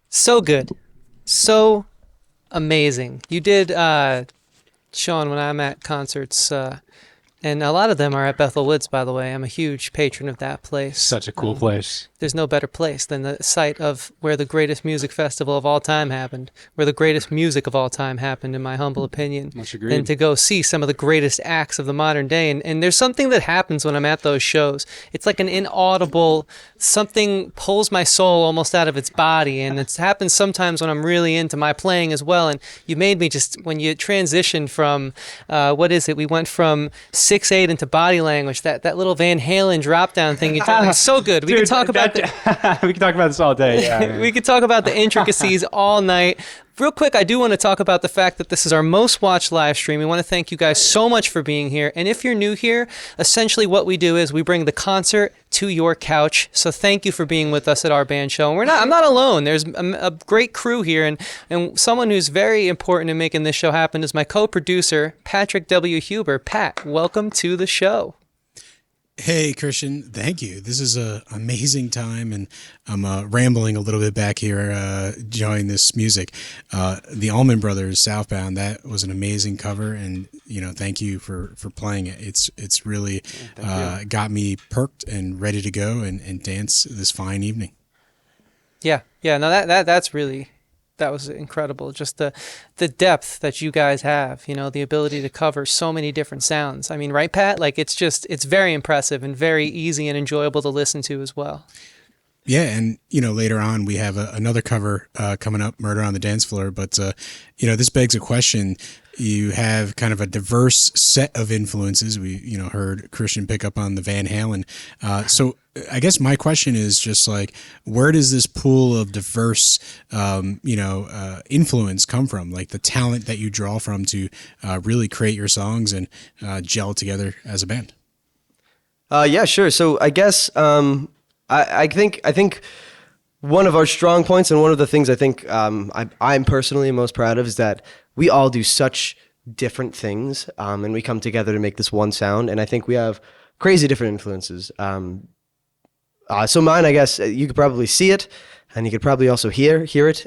So good. So amazing. You did, Sean, when I'm at concerts, and a lot of them are at Bethel Woods, by the way. I'm a huge patron of that place. Such a cool place. There's no better place than the site of where the greatest music festival of all time happened, where the greatest music of all time happened, in my humble opinion. Much And agreed. to go see some of the greatest acts of the modern day. And there's something that happens when I'm at those shows. It's like an inaudible, something pulls my soul almost out of its body. And it happens sometimes when I'm really into my playing as well. And you made me just, when you transitioned from, what is it? We went from 6/8 into body language, that little Van Halen drop down thing you did. It's so good. We Dude, could talk about we can talk about this all day. Yeah, man. we could talk about the intricacies all night. Real quick, I do want to talk about the fact that this is our most watched live stream. We want to thank you guys so much for being here. And if you're new here, essentially what we do is we bring the concert to your couch. So thank you for being with us at our band show. And I'm not alone. There's a great crew here, and someone who's very important in making this show happen is my co-producer, Patrick W. Huber. Pat, welcome to the show. Hey, Christian, thank you. This is an amazing time, and I'm rambling a little bit back here, enjoying this music. The Allman Brothers, Southbound, that was an amazing cover, and thank you for playing it. It's really got me perked and ready to go and dance this fine evening. Yeah. No, that's really, that was incredible. Just the depth that you guys have, the ability to cover so many different sounds. I mean, right, Pat? Like, it's very impressive and very easy and enjoyable to listen to as well. Yeah, and later on we have another cover coming up, "Murder on the Dance Floor." But this begs a question. You have kind of a diverse set of influences. We heard Christian pick up on the Van Halen. So I guess my question is just like, where does this pool of diverse influence come from? Like the talent that you draw from to really create your songs and gel together as a band. Yeah, sure. So I guess I think one of our strong points, and one of the things I think I'm personally most proud of, is that we all do such different things, and we come together to make this one sound. And I think we have crazy different influences. So mine, I guess, you could probably see it, and you could probably also hear it.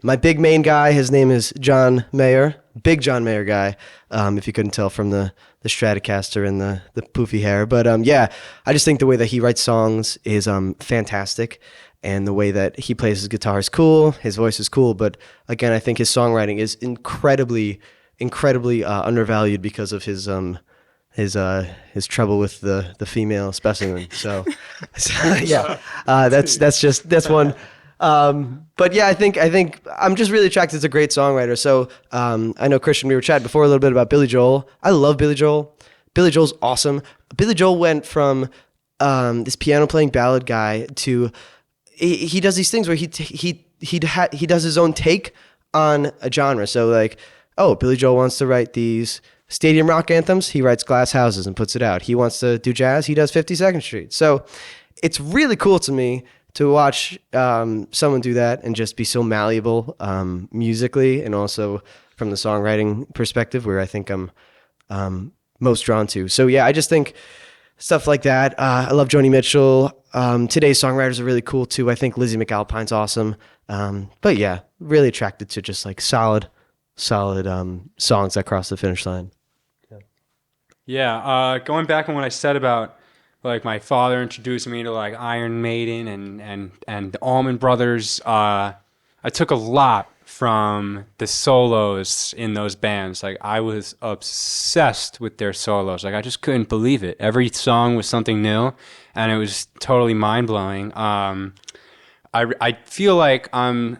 My big main guy, his name is John Mayer, big John Mayer guy, if you couldn't tell from the Stratocaster and the poofy hair. But yeah, I just think the way that he writes songs is fantastic. And the way that he plays his guitar is cool. His voice is cool. But again, I think his songwriting is incredibly undervalued because of his trouble with the female specimen. So yeah, that's one. But yeah, I think I'm just really attracted to a great songwriter. So I know, Christian, we were chatting before a little bit about Billy Joel. I love Billy Joel. Billy Joel's awesome. Billy Joel went from this piano playing ballad guy to he does these things where he does his own take on a genre. So like, oh, Billy Joel wants to write these stadium rock anthems. He writes Glass Houses and puts it out. He wants to do jazz. He does 52nd Street. So it's really cool to me to watch someone do that and just be so malleable musically, and also from the songwriting perspective, where I think I'm most drawn to. So yeah, I just think stuff like that. I love Joni Mitchell. Today's songwriters are really cool too. I think Lizzie McAlpine's awesome. But yeah, really attracted to just like solid songs that cross the finish line. Yeah, going back on what I said about like my father introduced me to like Iron Maiden and the Allman Brothers. I took a lot from the solos in those bands. Like I was obsessed with their solos. Like I just couldn't believe it. Every song was something new, and it was totally mind blowing. I feel like I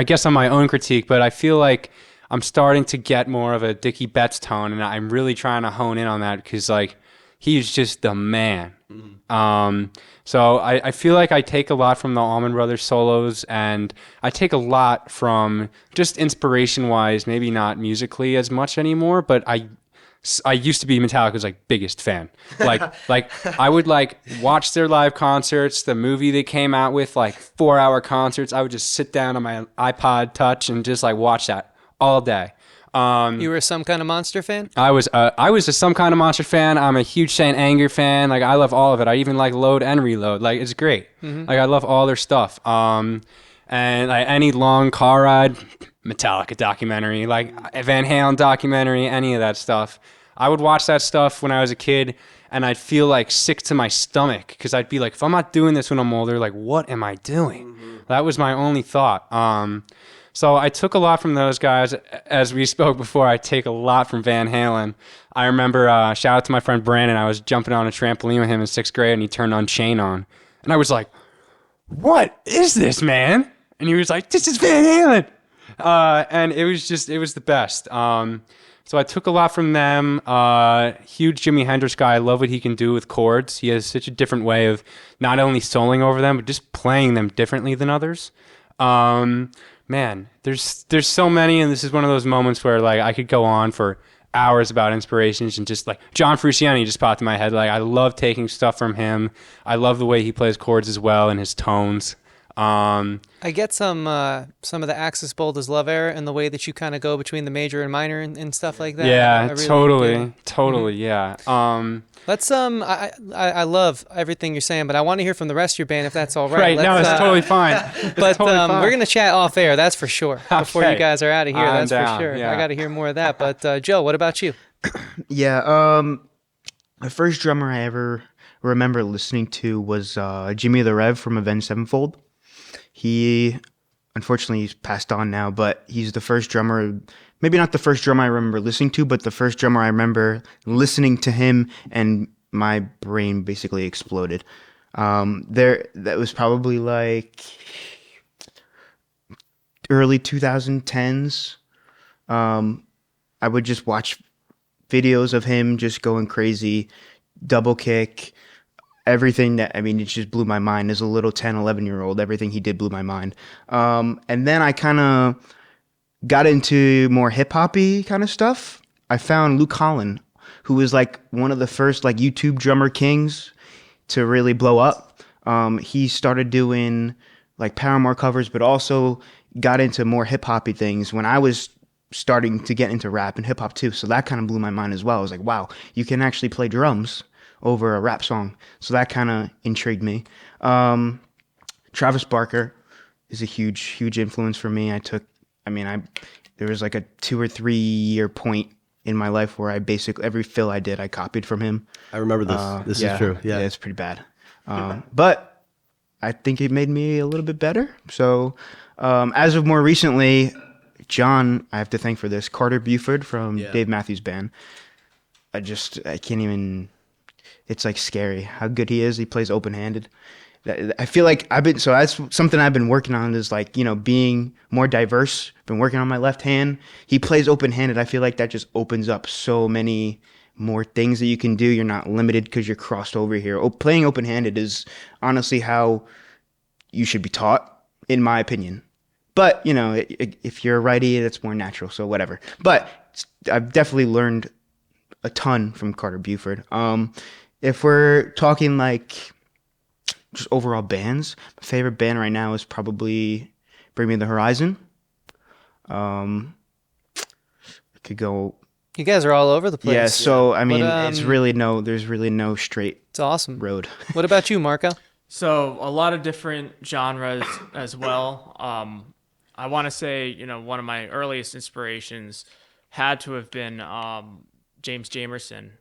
guess on my own critique, but I feel like I'm starting to get more of a Dickie Betts tone, and I'm really trying to hone in on that because like he's just the man. Mm-hmm. So I feel like I take a lot from the Allman Brothers solos, and I take a lot from just inspiration-wise, maybe not musically as much anymore, but I used to be Metallica's like biggest fan. Like I would like watch their live concerts, the movie they came out with, like 4-hour concerts. I would just sit down on my iPod Touch and just like watch that all day. You were Some Kind of Monster fan? I was a Some Kind of Monster fan. I'm a huge Saint Anger fan. Like I love all of it. I even like Load and Reload. Like it's great. Like I love all their stuff. And like any long car ride, Metallica documentary, like Van Halen documentary, any of that stuff. I would watch that stuff when I was a kid, and I'd feel like sick to my stomach because I'd be like, if I'm not doing this when I'm older, like what am I doing? That was my only thought. So I took a lot from those guys. As we spoke before, I take a lot from Van Halen. I remember, shout out to my friend Brandon, I was jumping on a trampoline with him in 6th grade, and he turned Unchained on. And I was like, what is this, man? And he was like, this is Van Halen. And it was the best. So I took a lot from them. Huge Jimi Hendrix guy. I love what he can do with chords. He has such a different way of not only soloing over them, but just playing them differently than others. Man, there's so many, and this is one of those moments where like I could go on for hours about inspirations, and just like John Frusciante just popped in my head. Like I love taking stuff from him. I love the way he plays chords as well and his tones. I get some of the Axis Bold as Love era and the way that you kind of go between the major and minor and stuff like that. Yeah, I really totally, yeah. Let's I love everything you're saying, but I want to hear from the rest of your band if that's all right. Right, no, it's totally fine. But we're gonna chat off air, that's for sure. Before you guys are out of here, that's down, for sure. yeah. I got to hear more of that. But Joe, what about you? Yeah, the first drummer I ever remember listening to was Jimmy the Rev from Avenged Sevenfold. He, unfortunately, he's passed on now, but he's the first drummer, maybe not the first drummer I remember listening to, but the first drummer I remember listening to him and my brain basically exploded. That was probably like early 2010s. I would just watch videos of him just going crazy, double kick, everything it just blew my mind as a little 10, 11-year-old. Everything he did blew my mind. And then I kind of got into more hip-hop-y kind of stuff. I found Luke Holland, who was like one of the first like YouTube drummer kings to really blow up. He started doing like Paramore covers, but also got into more hip-hop-y things when I was starting to get into rap and hip-hop too. So that kind of blew my mind as well. I was like, wow, you can actually play drums over a rap song. So that kind of intrigued me. Travis Barker is a huge influence for me. There was like a 2 or 3 year point in my life where I basically, every fill I did, I copied from him. I remember this. This is true. Yeah, it's pretty bad. But I think it made me a little bit better. So as of more recently, John, I have to thank for this, Carter Buford from Dave Matthews Band. I can't even... It's like scary how good he is. He plays open-handed. I feel like that's something I've been working on is like, being more diverse. Been working on my left hand. He plays open-handed. I feel like that just opens up so many more things that you can do. You're not limited because you're crossed over here. Playing open-handed is honestly how you should be taught, in my opinion. But, if you're a righty, that's more natural. So whatever. But I've definitely learned a ton from Carter Buford. If we're talking like just overall bands, my favorite band right now is probably Bring Me the Horizon. I could go. You guys are all over the place. Yeah, so there's really no straight. It's awesome road. What about you, Marco? So a lot of different genres as well. I want to say, one of my earliest inspirations had to have been James Jamerson.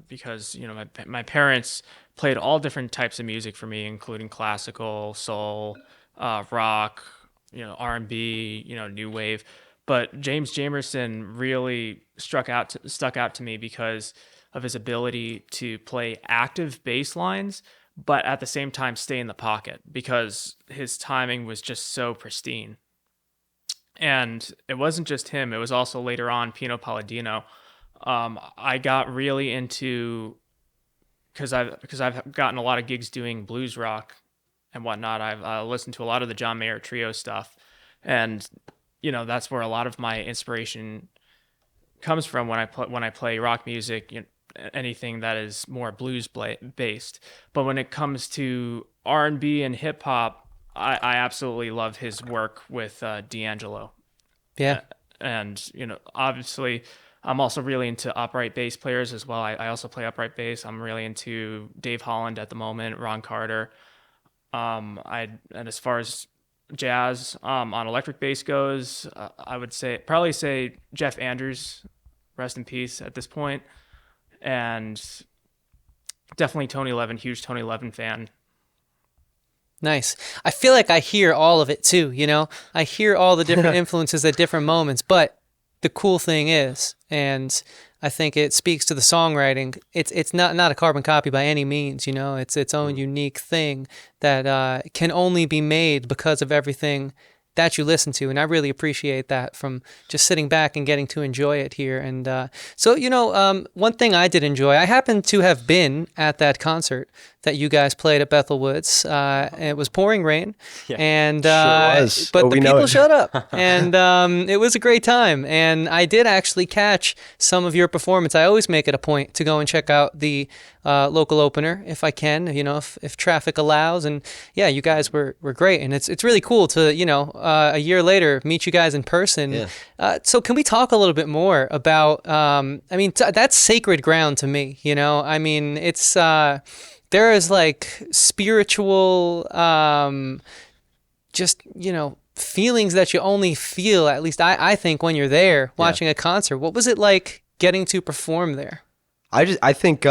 Because my parents played all different types of music for me, including classical, soul, rock, R&B, new wave. But James Jamerson really stuck out to me because of his ability to play active bass lines, but at the same time stay in the pocket because his timing was just so pristine. And it wasn't just him; it was also later on Pino Palladino. I got really into because I've gotten a lot of gigs doing blues rock and whatnot. I've listened to a lot of the John Mayer Trio stuff, and that's where a lot of my inspiration comes from when I play rock music. Anything that is more blues based. But when it comes to R&B and hip hop, I absolutely love his work with D'Angelo. Yeah. And, obviously I'm also really into upright bass players as well. I also play upright bass. I'm really into Dave Holland at the moment, Ron Carter. And as far as jazz on electric bass goes, I would probably say Jeff Andrews, rest in peace at this point, and definitely Tony Levin, huge Tony Levin fan. Nice. I feel like I hear all of it too, I hear all the different influences at different moments, but the cool thing is, and I think it speaks to the songwriting, it's not a carbon copy by any means, it's its own unique thing that can only be made because of everything that you listen to. And I really appreciate that from just sitting back and getting to enjoy it here. And so, one thing I did enjoy, I happened to have been at that concert that you guys played at Bethel Woods. And it was pouring rain. Yeah, and sure was. But Oh, the we know people it. showed up. And it was a great time. And I did actually catch some of your performance. I always make it a point to go and check out the local opener if I can, if traffic allows. And yeah, you guys were great. And it's really cool to, a year later, meet you guys in person. Yeah. So can we talk a little bit more about, that's sacred ground to me, it's, there is like spiritual, just, feelings that you only feel, at least I think, when you're there watching a concert. What was it like getting to perform there? I think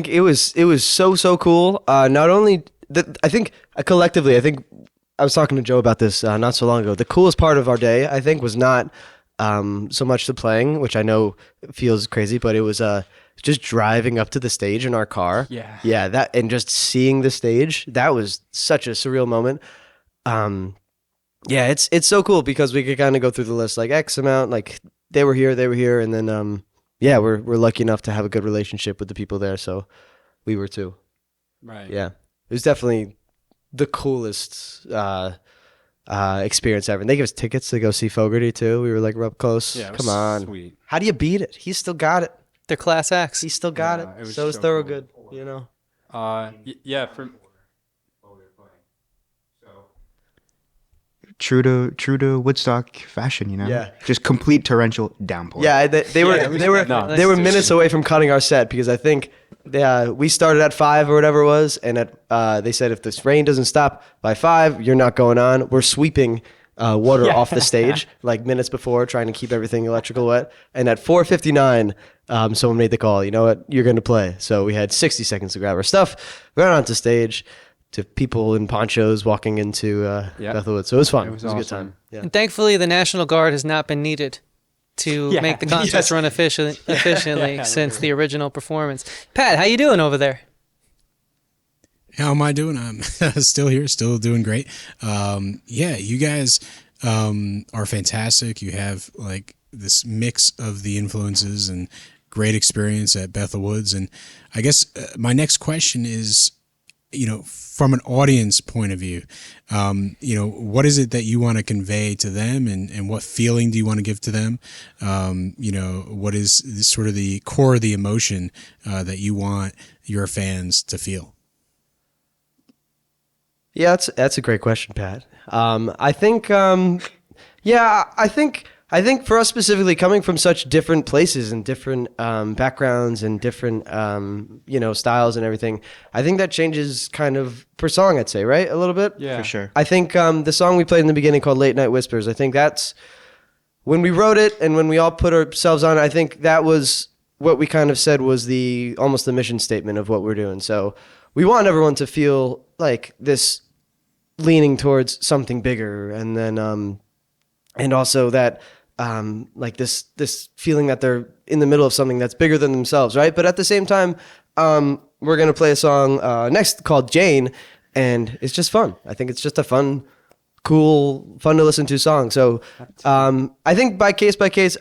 it was so cool. Not only I think collectively, I was talking to Joe about this not so long ago. The coolest part of our day, I think, was not so much the playing, which I know feels crazy, but it was just driving up to the stage in our car. Yeah, that, and just seeing the stage. That was such a surreal moment. Yeah, it's so cool because we could kind of go through the list, like X amount, like they were here, and then yeah, we're lucky enough to have a good relationship with the people there, so we were too. Right. Yeah, it was definitely the coolest experience ever. And they gave us tickets to go see Fogerty too. We were like up close. Yeah, it Come was on. sweet. How do you beat it? He's still got it. They're class acts. He still got Yeah, it it. was So is so Thorogood, Yeah, for True to Woodstock fashion, Yeah. Just complete torrential downpour. Yeah, they were they were minutes away from cutting our set because I think we started at 5 or whatever it was, and they said if this rain doesn't stop by 5, you're not going on. We're sweeping water off the stage like minutes before, trying to keep everything electrical wet. And at 4:59, someone made the call. You know what? You're going to play. So we had 60 seconds to grab our stuff, ran onto stage. To people in ponchos walking into Bethelwood. So it was fun. It was a good awesome. time. Yeah. And thankfully, the National Guard has not been needed to make the concerts run efficiently since the original performance. Pat, how you doing over there? How am I doing? I'm still here, still doing great. Yeah, you guys are fantastic. You have like this mix of the influences and great experience at Bethel Woods. And I guess my next question is, from an audience point of view, what is it that you want to convey to them, and what feeling do you want to give to them? What is sort of the core of the emotion that you want your fans to feel? Yeah, that's a great question, Pat. I think for us specifically, coming from such different places and different backgrounds and different styles and everything, I think that changes kind of per song, I'd say, right? A little bit? Yeah. For sure. I think the song we played in the beginning called Late Night Whispers, I think that's when we wrote it and when we all put ourselves on it, I think that was what we kind of said was almost the mission statement of what we're doing. So we want everyone to feel like this leaning towards something bigger, and then and also that like this feeling that they're in the middle of something that's bigger than themselves, right? But at the same time, we're gonna play a song next called Jane, and it's just fun. I think it's just a fun to listen to song. So I think by case,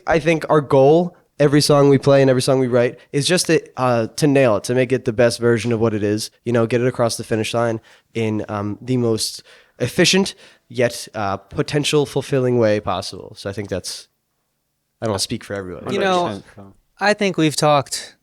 I think our goal, every song we play and every song we write, is just to nail it, to make it the best version of what it is, get it across the finish line in the most efficient yet potential fulfilling way possible. So I think I don't want to speak for everyone. I think we've talked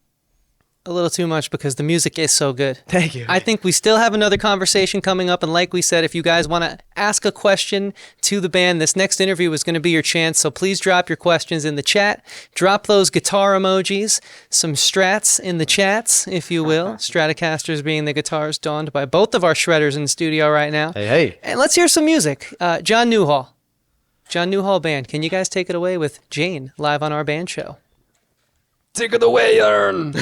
a little too much because the music is so good. Thank you. I think we still have another conversation coming up. And like we said, if you guys want to ask a question to the band, this next interview is going to be your chance. So please drop your questions in the chat. Drop those guitar emojis, some strats in the chats, if you will. Stratocasters being the guitars donned by both of our shredders in the studio right now. Hey. And let's hear some music. John Newhall. John Newhall Band. Can you guys take it away with Jane live on our band show? Take it away, Ern.